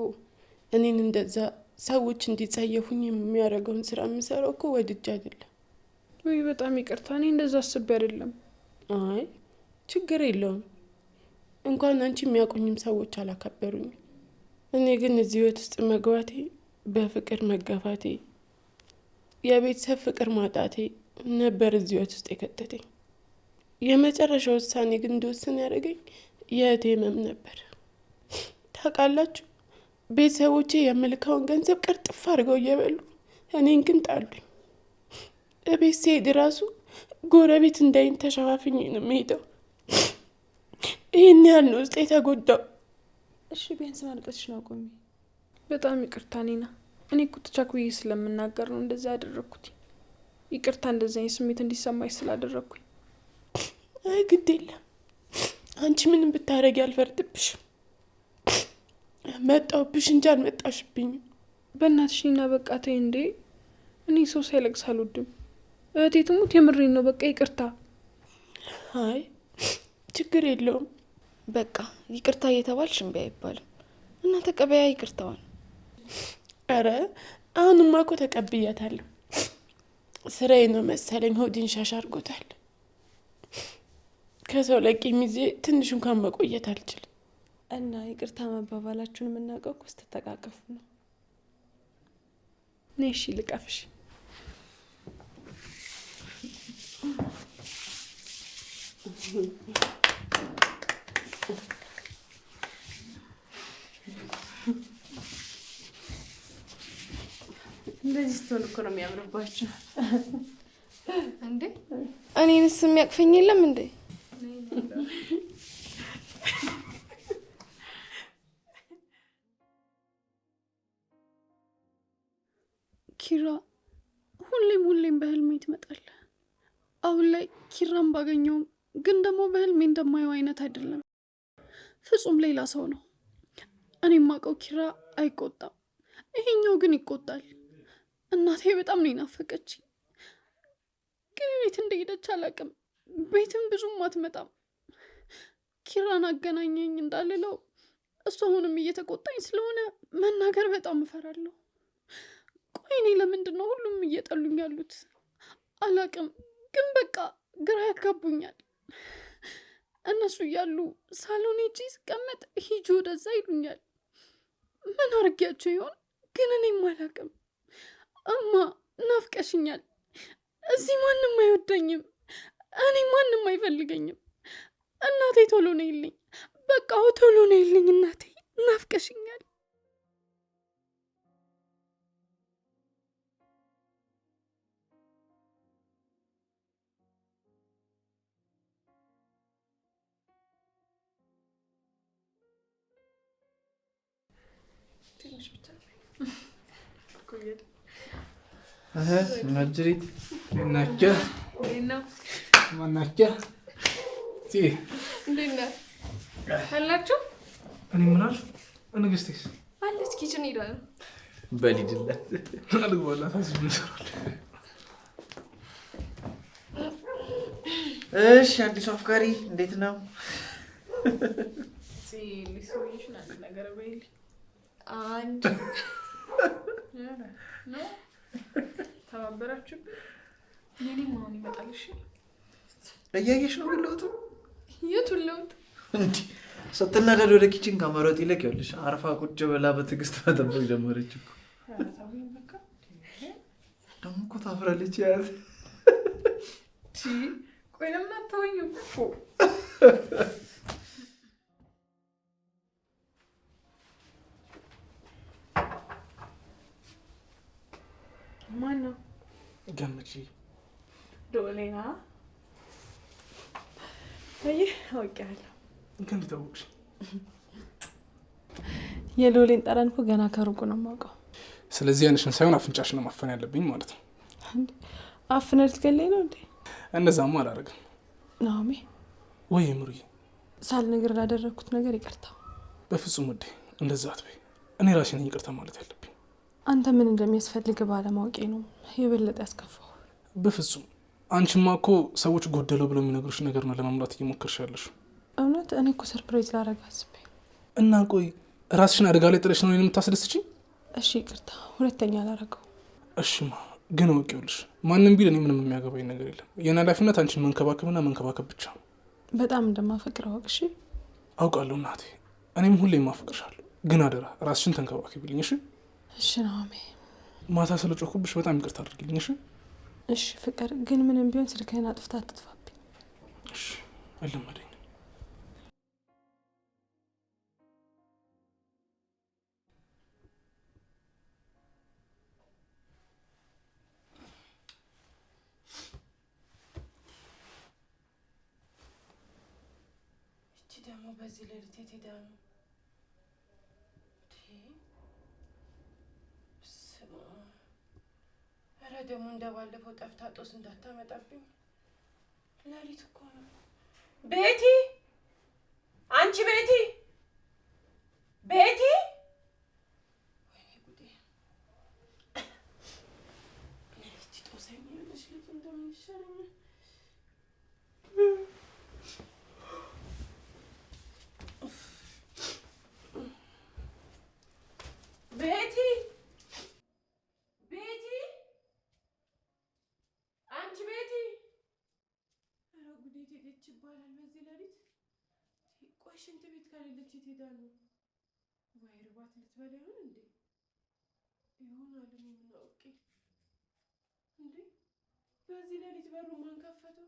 እኔን እንደዛ ሰዎች እንዲጸየፉኝ የሚያደርገውን ስራ የምሰራው እኮ ወድጄ አይደለም። ወይ በጣም ይቅርታ፣ እኔ እንደዛ አስቤ አይደለም። አይ ችግር የለውም። እንኳን አንቺ የሚያውቁኝም ሰዎች አላከበሩኝም። እኔ ግን እዚህ ህይወት ውስጥ መግባቴ፣ በፍቅር መገፋቴ፣ የቤተሰብ ፍቅር ማጣቴ ነበር እዚህ ህይወት ውስጥ የከተተኝ። የመጨረሻው ውሳኔ ግን እንደወስን ያደረገኝ የእህቴ ህመም ነበር። ታውቃላችሁ፣ ቤተሰቦቼ የምልካውን ገንዘብ ቅርጥፍ አድርገው እየበሉ እኔን ግን ጣሉኝ። እቤት ስሄድ ራሱ ጎረቤት እንዳይን ተሸፋፍኝ ነው የምሄደው። ይህን ያህል ነው ውስጥ የተጎዳው። እሺ ቢያንስ ማልቀስሽን አቁሚ። በጣም ይቅርታ ኒና። እኔ እኮ ተቻኩዬ ስለምናገር ነው እንደዛ ያደረግኩት። ይቅርታ እንደዚህ አይነት ስሜት እንዲሰማሽ ስላደረግኩኝ። አይ ግድ የለም፣ አንቺ ምንም ብታረጊ አልፈርድብሽም። መጣሁብሽ እንጂ አልመጣሽብኝም። በእናትሽ ኒና በቃ ተይ እንዴ። እኔ ሰው ሳይለቅስ አልወድም። እህቴ ትሙት የምሬን ነው። በቃ ይቅርታ። አይ ችግር የለውም። በቃ ይቅርታ እየተባልሽ እምቢ አይባልም እና ተቀበያ ይቅርታዋን። አረ አሁንማ እኮ ተቀብያታለሁ። ስራዬ ነው መሰለኝ ሆዲን ሻሽ አድርጎታል። ከሰው ለቂ ሚዜ ትንሽ እንኳን መቆየት አልችልም። እና ይቅርታ መባባላችሁን የምናውቀው እኮ ስትተቃቀፉ ነው። ነይ እሺ ልቀፍሽ። እንደዚህ ስትሆን እኮ ነው የሚያምርባችሁ። እንዴ እኔንስ የሚያቅፈኝ የለም እንዴ? ኪራ ሁሌም በህልሜ ትመጣለህ። አሁን ላይ ኪራን ባገኘውም ግን ደግሞ በህልሜ እንደማየው አይነት አይደለም። ፍጹም ሌላ ሰው ነው። እኔ የማውቀው ኪራ አይቆጣም፣ ይሄኛው ግን ይቆጣል። እናቴ በጣም ነው ናፈቀች። ግን ቤት እንደሄደች አላውቅም። ቤትም ብዙም አትመጣም። ኪራን አገናኘኝ እንዳልለው እሱ አሁንም እየተቆጣኝ ስለሆነ መናገር በጣም እፈራለሁ። ቆይ እኔ ለምንድን ነው ሁሉም እየጠሉኝ ያሉት? አላውቅም፣ ግን በቃ ግራ ያጋቡኛል። እነሱ እያሉ ሳሎን ሂጂ ስቀመጥ ሂጂ ወደዛ ይሉኛል። ምን አርጊያቸው ይሆን? ግን እኔም አላውቅም። እማ ናፍቀሽኛል። እዚህ ማንም አይወደኝም፣ እኔ ማንም አይፈልገኝም። እናቴ ቶሎ ነው ይልኝ፣ በቃ ቶሎ ነው ይልኝ። እናቴ ናፍቀሽኛል። ናጅሪት ናቸው ማናቸው አላችሁ። እኔ ምናል ንግስቴስ አለች ኪችን ሄዳል። በሊድላት አልግባላት ይሰራል። እሺ አዲሱ አፍቃሪ እንዴት ነው? ሊሶይሽን አንድ ነገር በይል አንድ ነው ተባበራችሁ። የኔም አሁን ይመጣል። እሺ እያየሽ ነው ለውጡ? የቱን ለውጥ? እንዴ ስትናደድ ወደ ኪችን ከመሮጥ ይልቅ ይኸውልሽ አርፋ ቁጭ ብላ በትዕግስት መጠበቅ ጀመረች እኮ። ደግሞ እኮ ታፍራለች። ያዝ ቆይ ለምን አትተወኝም? ማን ነው? ገምቺ። ዶሌና አይ አውቄያለሁ። ግን ታውቅሽ የሎሌን ጠረን እኮ ገና ከሩቁ ነው የማውቀው። ስለዚህ አንሽን ሳይሆን አፍንጫሽን ማፈን ያለብኝ ማለት ነው። አፍነህ ልትገለኝ ነው እንዴ? እንደዛማ አላደርግም። ናኦሚ ወይ ምሩዬ፣ ሳልነግርህ ላደረግኩት ነገር ይቅርታ። በፍጹም ውዴ፣ እንደዛ አትበይ። እኔ ራሴ ነኝ ይቅርታ ማለት ያለብኝ። አንተ ምን እንደሚያስፈልግ ባለማወቄ ነው የበለጠ ያስከፋው። በፍጹም አንቺማ እኮ ሰዎች ጎደለው ብለው የሚነግሩሽ ነገር ነው ለማምራት እየሞከርሽ ያለሽው። እውነት እኔ እኮ ሰርፕራይዝ ላደርግ አስቤ እና ቆይ ራስሽን አደጋ ላይ ጥለሽ ነው የምታስደስችኝ? እሺ ይቅርታ፣ ሁለተኛ አላረገው። እሺማ ግን አውቄውልሽ፣ ማንም ቢል እኔ ምንም የሚያገባኝ ነገር የለም። የኔ ኃላፊነት አንቺን መንከባከብና መንከባከብ ብቻ። በጣም እንደማፈቅር አውቅ። እሺ አውቃለሁ እናቴ፣ እኔም ሁሌም አፈቅርሻለሁ። ግን አደራ ራስሽን ተንከባከቢልኝ እሺ? እሺ ናኦሚ፣ ማታ ስለጮኩብሽ በጣም ይቅርታ አድርጊልኝ እሺ? እሺ ፍቅር፣ ግን ምንም ቢሆን ስልክህን አጥፍታ አትጥፋብኝ እሺ? አለመደኝ። ደግሞ በዚህ ሌሊት የት ሄዳ ነው? ኧረ ደግሞ እንደባለፈው ጠፍታ ጦስ እንዳታመጣብኝ። ሌሊት እኮ ነው። ቤቲ፣ አንቺ ቤቲ፣ ቤቲ! ወይኔ ጉዴ! ይህቺ ጦሰኛ የሆነች ልጅ እንደምን ይሻለኛል? ቤቲ፣ ቤቲ፣ አንቺ ቤቲ! ኧረ ጉዴ! ሄደች ይባላል በዚህ ሌሊት። ቆይ ሽንት ቤት ከሌለች የት ሄዳ ነው? ወይ እርባት ልትበላ ይሆን እንዴ? ይሆናል። እኔ ምን አውቄ እንዴ? በዚህ ሌሊት በሩ ማን ከፈተው?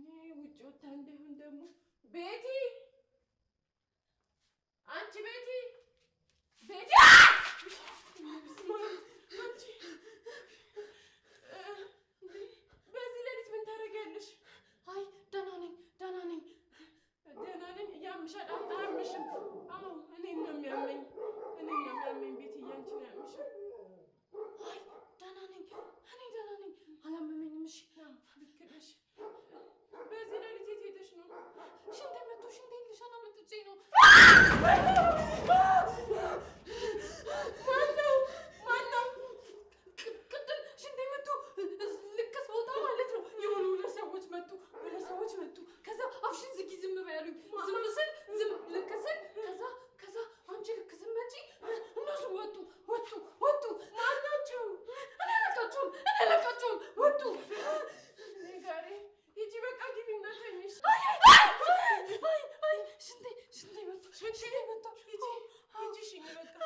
ወይኔ ውጭ ወጣ እንዳይሆን ደግሞ። ቤቲ፣ አንቺ ቤቲ! ቤቲ! በዚህ ሌሊት ምን ታደርጊያለሽ? አይ ደህና ነኝ፣ ደህና ነኝ፣ ደህና ነኝ። ያምሻል? አያምሽም? አዎ እኔን ነው የሚያመኝ፣ እኔን ነው የሚያመኝ። ቤትዬ አንቺን አያምሽም? አይ ደህና ነኝ፣ እኔ ደህና ነኝ፣ አላመመኝም። እሺ ልክ ነሽ። በዚህ ሌሊት የት ሄደሽ ነው? ሽንቴ መቶ ሽንቴን ልሸና መጥቼ ነው። ማነው? ቅድም ሽንቴ መቶ ልክ ስወጣ ማለት ነው የሆኑ ሁለት ሰዎች መጡ። ከዛ አፍሽን ዝጊ ዝም በይ አሉኝ። ዝም ስል ልክ ስል ከዛ አንቺ ልክ ስትመጪ እነሱ ወጡ። ማናቸው? እኔ አለቃቸውም ወጡ። እኔ ጋሬ ሂጂ በቃ ግቢ እና ተኝሽ። አይ ሽንቴ መቶ ሂጂ ሽኝ በቃ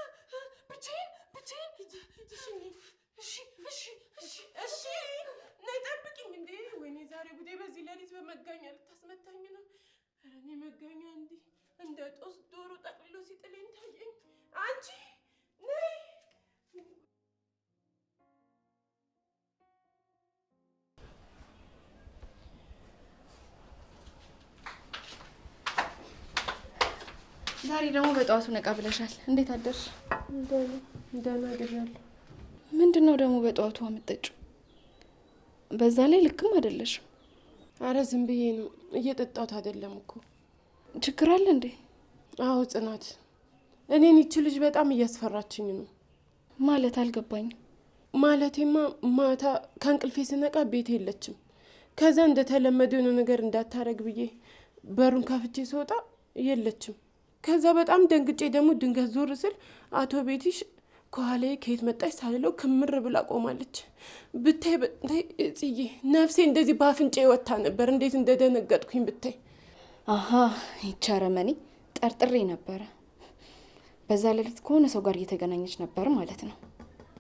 ብቻዬን ሂጂ ሽኝ። እሺ ነይ ጠብቂኝ። እንዴ ወይኔ ዛሬ ጉዴ! በዚህ ሌሊት በመጋኛ ልታስመታኝ ነው። ኧረ እኔ መጋኛ እንዲህ እንደ ጦስ ዶሮ ጠቅልሎ ሲጥለኝ ታየኝ። አንቺ ነይ። ዛሬ ደግሞ በጠዋቱ ነቃ ብለሻል። እንዴት አደርሽ? ደህና አድሬያለሁ። ምንድን ነው ደግሞ በጠዋቱ አመጣችው? በዛ ላይ ልክም አይደለሽም። አረ ዝም ብዬ ነው፣ እየጠጣሁት አይደለም እኮ። ችግር አለ እንዴ? አዎ ጽናት፣ እኔን ይቺ ልጅ በጣም እያስፈራችኝ ነው። ማለት አልገባኝም። ማለቴማ ማታ ከእንቅልፌ ስነቃ ቤት የለችም። ከዛ እንደተለመደው የሆነ ነገር እንዳታረግ ብዬ በሩን ካፍቼ ስወጣ የለችም። ከዛ በጣም ደንግጬ ደግሞ ድንገት ዞር ስል አቶ ቤትሽ ከኋላዬ ከየት መጣች ሳልለው ክምር ብላ ቆማለች። ብታይ ጽዬ ነፍሴ እንደዚህ በአፍንጫ ወጣ ነበር። እንዴት እንደደነገጥኩኝ ብታይ። አሀ ይቻረመኒ ጠርጥሬ ነበረ። በዛ ሌሊት ከሆነ ሰው ጋር እየተገናኘች ነበር ማለት ነው።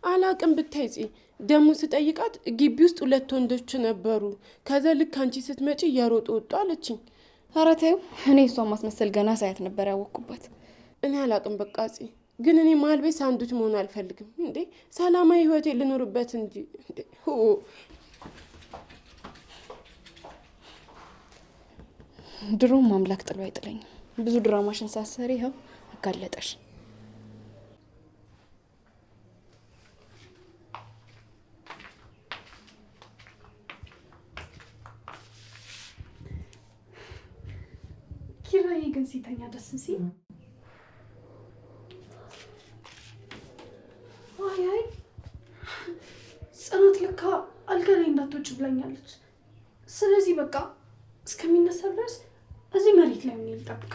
አላቅም ብታይ ጽ ደሞ ስጠይቃት ግቢ ውስጥ 2 ወንዶች ነበሩ። ከዛ ልክ አንቺ ስትመጪ እያሮጡ ወጡ አለችኝ። ኧረ ተይው፣ እኔ እሷን ማስመሰል ገና ሳያት ነበር ያወቅኩባት። እኔ አላቅም በቃ ጽ ግን እኔ መሀል ቤት ሳንዱች መሆን አልፈልግም እንዴ። ሰላማዊ ህይወቴ ልኖርበት እንጂ እንዴ። ድሮም አምላክ ጥሎ አይጥለኝም። ብዙ ድራማሽን ሳሰሪ ይኸው አጋለጠሽ። ኪራዬ ግን ሲተኛ ደስ ሲል አይ ጽናት ለካ አልጋ ላይ እንዳትወጭ ብላኛለች። ስለዚህ በቃ እስከሚነሳ ድረስ እዚህ መሬት ላይ ሆኜ ልጠብቅ።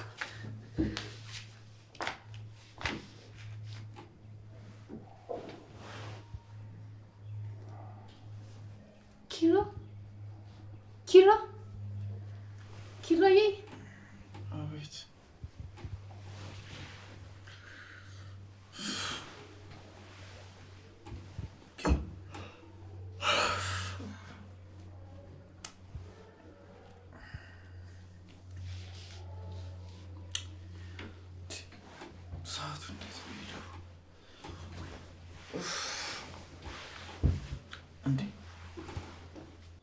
ኪራዬ። አቤት።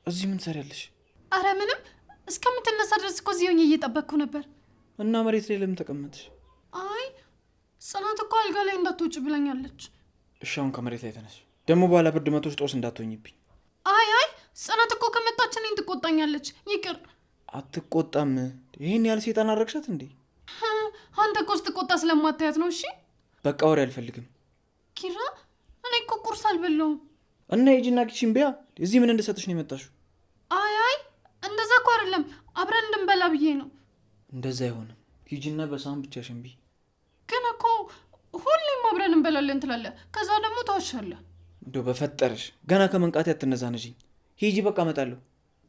እዚህ ምን ትሰሪያለሽ? አረ ምንም፣ እስከምትነሳ ድረስ እኮ እዚህ ሆኜ እየጠበቅኩ ነበር። እና መሬት ላይ ለምን ተቀመጥሽ? አይ ጽናት እኮ አልጋ ላይ እንዳትወጭ ብላኛለች። እሺ አሁን ከመሬት ላይ ተነሽ። ደግሞ በኋላ ብርድ መቶሽ ጦስ እንዳትሆኝብኝ። አይ ጽናት እኮ ከመጣች እኔን ትቆጣኛለች። ይቅር። አትቆጣም። ይሄን ያህል ሴጣን አረግሻት እንዴ? አንተ እኮ ስትቆጣ ስለማታያት ነው። እሺ በቃ ወሬ አልፈልግም። ኪራ እኔ እኮ ቁርስ አልበላሁም። እና ሂጂና ኪችን ቢያ። እዚህ ምን እንደሰጥሽ ነው የመጣሽው? አይ እንደዛ እኮ አይደለም፣ አብረን እንድንበላ ብዬ ነው። እንደዛ አይሆንም። ሂጂና በሳህን ብቻሽን ብይ። ግን እኮ ሁሌም አብረን እንበላለን ትላለህ፣ ከዛ ደግሞ ተዋሻለህ። እንደው በፈጠረሽ ገና ከመንቃት ያትነዛነሽኝ። ሂጂ በቃ እመጣለሁ።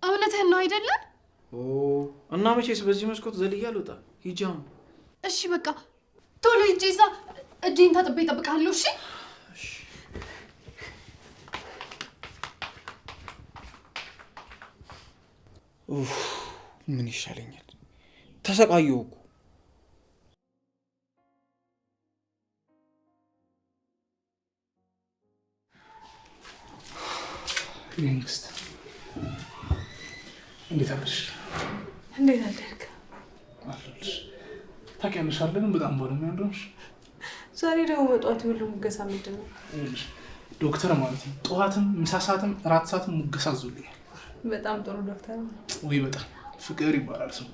እውነትህን ነው አይደለ? እና መቼስ በዚህ መስኮት ዘልዬ አልወጣም። ሂጂ አሁን። እሺ በቃ ቶሎ ሂጂ። እዛ እጄን ታጥቤ እጠብቅሃለሁ። እሺ ምን ይሻለኛል? ተሰቃየሁ እኮ። መንግስት እንዴት አደርሽ? እንዴት አደርክ? አለሽ ታውቂያለሽ አይደል? በጣም ባለሙያ እንደሆንሽ። ዛሬ ደግሞ በጠዋት ሁሉ ሙገሳ ምንድን ነው? ዶክተር ማለት ነው። ጠዋትም ምሳ ሰዓትም እራት ሰዓትም ሙገሳ አዞልኛል። በጣም ጥሩ ዶክተር ነው። ወይ በጣም ፍቅር ይባላል ሰው።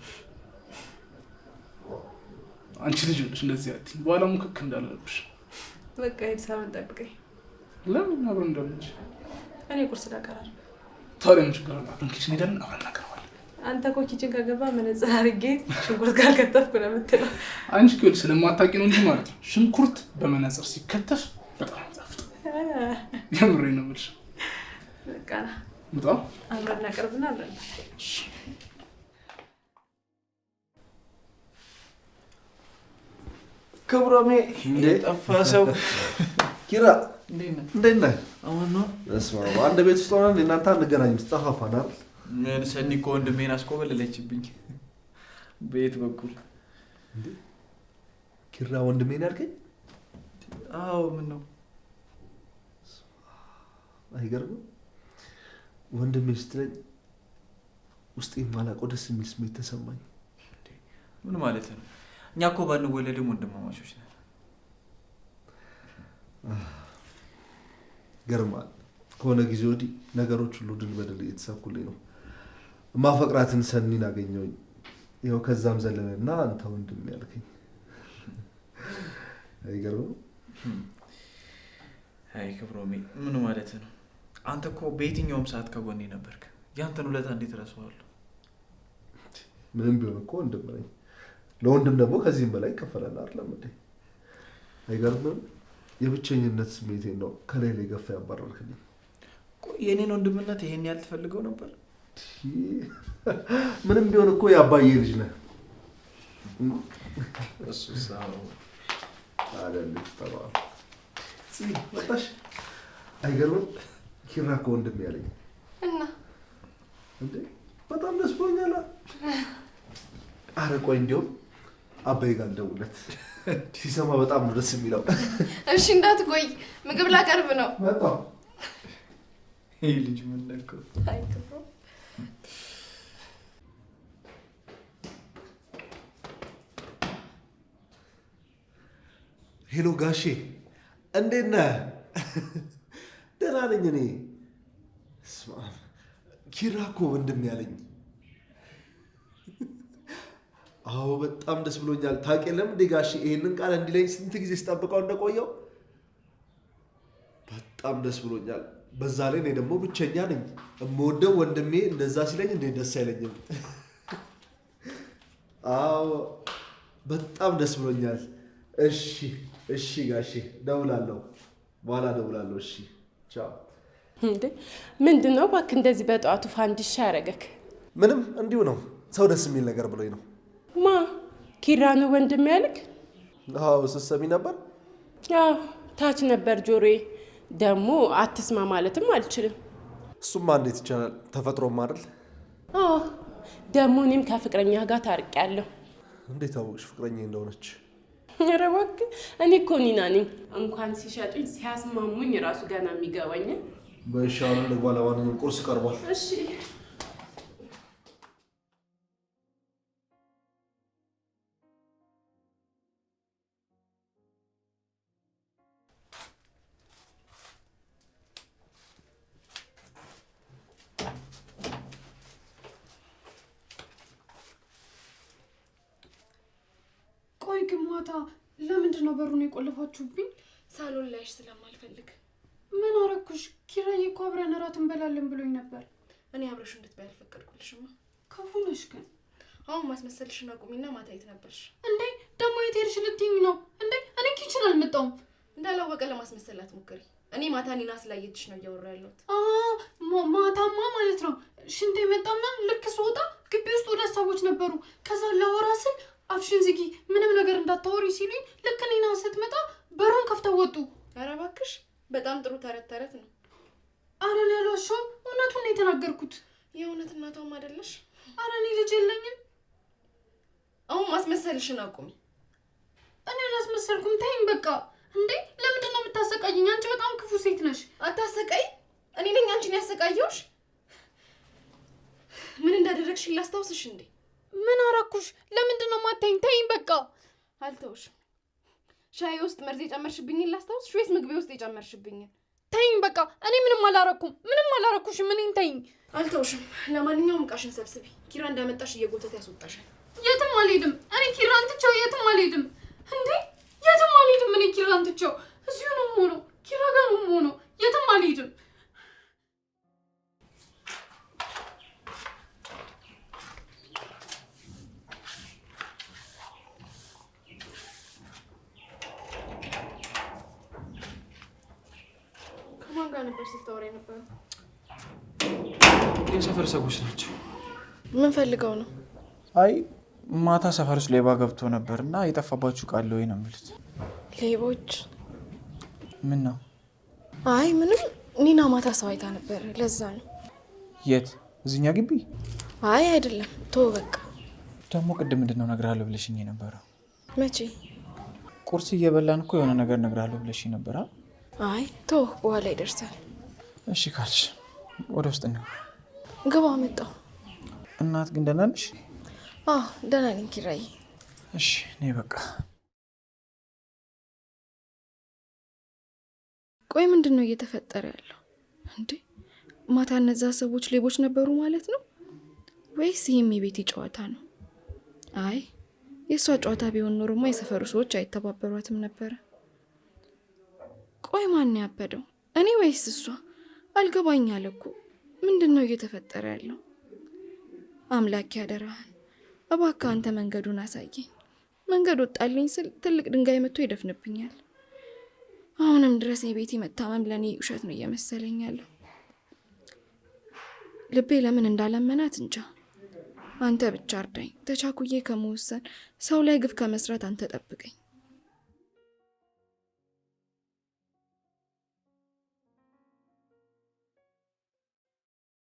አንቺ ልጅ ነሽ እንደዚህ አትይ፣ በኋላ ሙክክ እንዳለብሽ። በቃ ሂድ፣ ሳሎን ጠብቀኝ። ለምን አብረን እንዳለች? እኔ ቁርስ ላቀራል። ታዲያ ምን ችግር አለ? አብረን ኪችን ሄደን አብረን እናቀርባለን። አንተ እኮ ኪችን ከገባ መነጽር አድርጌ ሽንኩርት ጋር ከተፍኩ ነው የምትለው። አንቺ እኮ ስለማታውቂ ነው እንጂ ማለት ነው። ሽንኩርት በመነጽር ሲከተፍ በጣም ጣፍጥ። የምሬን ነው የምልሽ። በቃ ና በጣም አብረን እናቀርብና አብረን ክብሮሜ እንደ ጠፋ ሰው። ኪራ እንዴት ነህ? አሁን ነው አንድ ቤት ውስጥ ሆነን እናንተ አንገናኝም። ተጠፋፋን አይደል? ምን ሰኒ እኮ ወንድሜን አስኮበለለችብኝ። በየት በኩል? ኪራ ወንድሜን ያልከኝ? አዎ። ምን ነው? አይገርምም? ወንድሜ ስትለኝ ውስጤ የማላውቀው ደስ የሚል ስሜት ተሰማኝ። ምን ማለት ነው? እኛ እኮ ባንወለድም ወንድማማቾች ነን። ገርማል። ከሆነ ጊዜ ወዲህ ነገሮች ሁሉ ድል በድል እየተሳኩልኝ ነው። ማፈቅራትን ሰኒን አገኘሁኝ። ይኸው ከዛም ዘለለና አንተ ወንድሜ ያልከኝ። አይገርምም? አይ ክብሮሜ፣ ምን ማለት ነው? አንተ እኮ በየትኛውም ሰዓት ከጎኔ ነበርክ። ያንተን ውለታ እንዴት እረሳዋለሁ? ምንም ቢሆን እኮ ወንድም ነኝ። ለወንድም ደግሞ ከዚህም በላይ ይከፈላል አይደለም እንዴ? አይገርምም? የብቸኝነት ስሜቴን ነው ከላይ ላይ ገፋ ያባረርክልኝ። የኔን ወንድምነት ይሄን ያህል ትፈልገው ነበር? ምንም ቢሆን እኮ የአባዬ ልጅ ነህ። እሱ ሳው አይደለም ተባለ ወጣሽ። አይገርምም? ኪራ እኮ ወንድም ያለኝ እና እንዴ በጣም ደስ ብሎኛል። ኧረ ቆይ እንዲያውም አባዬ ጋር እንደውለት ሲሰማ በጣም ነው ደስ የሚለው። እሺ እንዳትቆይ፣ ምግብ ላቀርብ ነው። በጣም ይሄ ልጅ ምን ነካው? አይከፋም። ሄሎ ጋሼ እንዴት ነህ? ደህና ነኝ እኔ። ስማ ኪራ እኮ ወንድም ያለኝ። አዎ በጣም ደስ ብሎኛል። ታውቅ የለም እንዴ ጋሼ ይሄንን ቃል እንዲለኝ ስንት ጊዜ ስጠብቀው እንደቆየው። በጣም ደስ ብሎኛል። በዛ ላይ እኔ ደግሞ ብቸኛ ነኝ። የምወደው ወንድሜ እንደዛ ሲለኝ እንዴት ደስ አይለኝም? አዎ በጣም ደስ ብሎኛል። እሺ ጋሼ ደውላለሁ፣ በኋላ ደውላለሁ። እሺ ቻው። እንዴ ምንድን ነው እባክህ እንደዚህ በጠዋቱ ፋንዲሻ ያደረገክ? ምንም እንዲሁ ነው፣ ሰው ደስ የሚል ነገር ብሎኝ ነው። ማ ኪራ ነው ወንድም ያልክ? አዎ ስትሰሚ ነበር? አዎ ታች ነበር ጆሮዬ። ደግሞ አትስማ ማለትም አልችልም። እሱማ እንዴት ይቻላል? ተፈጥሮም አይደል? አዎ ደግሞ እኔም ከፍቅረኛ ጋር ታርቄያለሁ። እንዴት አወቅሽ ፍቅረኛ እንደሆነች? ኧረ እባክህ እኔ እኮ ኒና ነኝ። እንኳን ሲሸጡኝ ሲያስማሙኝ ራሱ ገና የሚገባኝ። በሻሉ ልግባ። ለማንኛውም ቁርስ ቀርቧል። እሺ ቆይ ግን ማታ ለምንድን ነው በሩን የቆለፋችሁብኝ? ሳሎን ላይሽ ስለማልፈልግ። ምን አረኩሽ? ኪራዬ እኮ አብረን እራት እንበላለን ብሎኝ ነበር። እኔ አብረሽ እንድትበይ አልፈቀድኩልሽማ። ክፉ ነሽ ግን። አሁን ማስመሰልሽን አቁሚና ማታ የት ነበርሽ? እንዴ ደግሞ የት ሄድሽ ልትይኝ ነው እንዴ? እኔ ኪችን አልመጣሁም። እንዳላወቀ ለማስመሰል አትሞክሪ። እኔ ማታ ኒና ስላየችሽ ነው እያወራ ያለሁት። ማታማ ማለት ነው ሽንቴ መጣና ልክ ስወጣ ግቢ ውስጥ ሁለት ሰዎች ነበሩ። ከዛ ላወራ ስል አፍሽን ዝጊ ምንም ነገር እንዳታወሪ ሲሉኝ ልክ ኒና ስትመጣ በሩን ከፍተው ወጡ። ኧረ እባክሽ በጣም ጥሩ ተረት ነው። ኧረ እኔ አልዋሸሁም፣ እውነቱን ነው የተናገርኩት። የእውነት እናቷም አይደለሽ? ኧረ እኔ ልጅ የለኝም። አሁን ማስመሰልሽን አቁሚ። እኔ አላስመሰልኩም፣ ተይኝ በቃ። እንዴ ለምንድን ነው የምታሰቃይኝ? አንቺ በጣም ክፉ ሴት ነሽ። አታሰቃይ። እኔ ነኝ አንቺን ያሰቃየሁሽ? ምን እንዳደረግሽ ላስታውስሽ እንዴ? ምን አረኩሽ? ለምንድን ነው የማታይኝ? ተይኝ በቃ። አልተውሽም። ሻይ ውስጥ መርዝ የጨመርሽብኝን ላስታውስሽ ወይስ ምግቤ ውስጥ የጨመርሽብኝን? ተይኝ በቃ። እኔ ምንም አላረኩም፣ ምንም አላረኩሽም። እኔን ተይኝ። አልተውሽም። ለማንኛውም እቃሽን ሰብስቢ። ኪራ እንዳመጣሽ እየጎተተ ያስወጣሻል። የትም አልሄድም። እኔ ኪራን ትቼው የትም አልሄድም። እንዴ የትም አልሄድም። እኔ ኪራን ትቼው እዚሁ ነው የምሆነው። ኪራ ጋር ነው የምሆነው። የትም አልሄድም። ከማን ጋር ነበር ስታወራ የነበረው? የሰፈር ሰዎች ናቸው። ምን ፈልገው ነው? አይ ማታ ሰፈር ውስጥ ሌባ ገብቶ ነበር እና የጠፋባችሁ ቃል ወይ ነው የሚሉት። ሌቦች? ምን ነው? አይ ምንም። ኒና ማታ ሰው አይታ ነበር፣ ለዛ ነው። የት? እዚኛ ግቢ? አይ አይደለም፣ ተው በቃ። ደግሞ ቅድም ምንድን ነው እነግርሃለሁ ብለሽኝ የነበረው? መቼ? ቁርስ እየበላን እኮ የሆነ ነገር እነግርሃለሁ ብለሽኝ ነበር። አይ ተው፣ በኋላ ይደርሳል። እሺ ካልሽ ወደ ውስጥ ነው። ግባ። መጣሁ። እናት ግን ደህና ነሽ? አዎ ደህና ነኝ ኪራዬ። እሺ እኔ በቃ። ቆይ ምንድን ነው እየተፈጠረ ያለው እንዴ? ማታ እነዛ ሰዎች ሌቦች ነበሩ ማለት ነው ወይስ ይህም የቤቴ ጨዋታ ነው? አይ የእሷ ጨዋታ ቢሆን ኖሮማ የሰፈሩ ሰዎች አይተባበሯትም ነበረ። ቆይ ማን ያበደው? እኔ ወይስ እሷ? አልገባኝ አለ እኮ። ምንድን ነው እየተፈጠረ ያለው? አምላክ ያደራህን እባክህ አንተ መንገዱን አሳየኝ። መንገድ ወጣልኝ ስል ትልቅ ድንጋይ መጥቶ ይደፍንብኛል። አሁንም ድረስ የቤቲ መታመም ለእኔ ውሸት ነው እየመሰለኝ ያለው። ልቤ ለምን እንዳለመናት እንጃ። አንተ ብቻ እርዳኝ። ተቻኩዬ ከመወሰን ሰው ላይ ግፍ ከመስራት አንተ ጠብቀኝ።